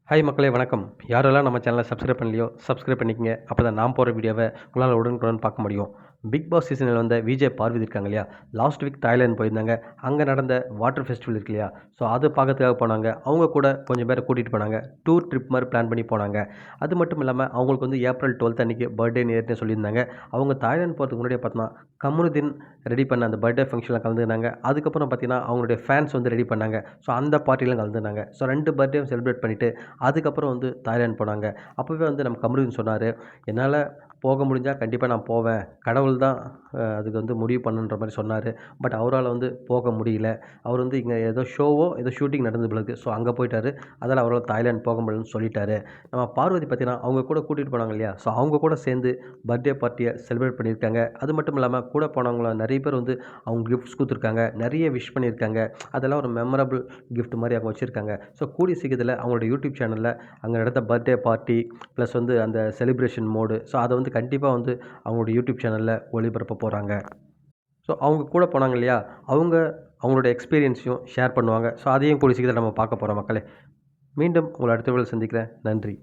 Hi மக்களே வணக்கம். யாரெல்லாம் நம்ம சேனலை சப்ஸ்கிரைப் பண்ணலையோ சப்ஸ்கிரைப் பண்ணிக்கங்க. அப்போ தான் நான் போகிற வீடியோவை உங்களால் உடனுக்குடன் பார்க்க முடியும். பிக் பாஸ் சீசனில் வந்த விஜய் பார்வதி இருக்காங்க இல்லையா, லாஸ்ட் வீக் தாய்லாந்து போயிருந்தாங்க. அங்கே நடந்த வாட்டர் ஃபெஸ்டிவல் இருக்கு இல்லையா, ஸோ அது பார்க்கறதுக்காக போனாங்க. அவங்க கூட கொஞ்சம் பேரை கூட்டிகிட்டு போனாங்க. டூர் ட்ரிப் மாதிரி பிளான் பண்ணி போனாங்க. அது மட்டும் இல்லாமல் அவங்களுக்கு வந்து ஏப்ரல் 12 அன்றைக்கி பர்த்டே நேர்னு சொல்லியிருந்தாங்க. அவங்க தாய்லாந்து போகிறதுக்கு முன்னாடியே பார்த்தோன்னா கமருதீன் ரெடி பண்ண அந்த பர்த்டே ஃபங்க்ஷனில் கலந்துனாங்க. அதுக்கப்புறம் பார்த்தீங்கன்னா அவங்களுடைய ஃபேன்ஸ் வந்து ரெடி பண்ணாங்க. ஸோ அந்த பார்ட்டிலாம் கலந்துனாங்க. ஸோ 2 பர்த்டேவும் செலிப்ரேட் பண்ணிவிட்டு அதுக்கப்புறம் வந்து தாய்லாந்து போனாங்க. அப்போவே வந்து நம்ம கமருதீன் சொன்னார், என்னால் போக முடிஞ்சால் கண்டிப்பாக நான் போவேன். கடவுள் தான் அதுக்கு வந்து முடிவு பண்ணுன்ற மாதிரி சொன்னார். பட் அவரால் வந்து போக முடியல. அவர் வந்து இங்கே ஏதோ ஏதோ ஷூட்டிங் நடந்தது போல இருக்குது. ஸோ அங்கே போயிட்டார். அதனால் அவரால் தாய்லாந்து போக முடியலன்னு சொல்லிட்டாரு. நம்ம பார்வதி பார்த்தீங்கன்னா அவங்க கூட கூட்டிகிட்டு போனாங்க இல்லையா, ஸோ அவங்க கூட சேர்ந்து பர்த்டே பார்ட்டியை செலிப்ரேட் பண்ணியிருக்காங்க. அது மட்டும் இல்லாமல் கூட போனவங்கள நிறைய பேர் வந்து அவங்க கிஃப்ட்ஸ் கொடுத்துருக்காங்க. நிறைய விஷ் பண்ணியிருக்காங்க. அதெல்லாம் ஒரு மெமரபிள் கிஃப்ட் மாதிரி அவங்க வச்சுருக்காங்க. ஸோ கூடிய சீக்கிரத்தில் அவங்களோட யூடியூப் சேனலில் அங்கே நடந்த பர்த்டே பார்ட்டி ப்ளஸ் வந்து அந்த செலிப்ரேஷன் மோடு, ஸோ அதை வந்து கண்டிப்பாக வந்து அவங்களோட யூடியூப் சேனலில் ஒளிபரப்ப போகிறாங்க. ஸோ அவங்க கூட போனாங்க இல்லையா, அவங்களோட எக்ஸ்பீரியன்ஸையும் ஷேர் பண்ணுவாங்க. ஸோ அதையும் கூடிய சீக்கிரத்தில் நம்ம பார்க்க போகிறோம் மக்களே. மீண்டும் உங்களை அடுத்த வீடியோவில் சந்திக்கிறேன். நன்றி.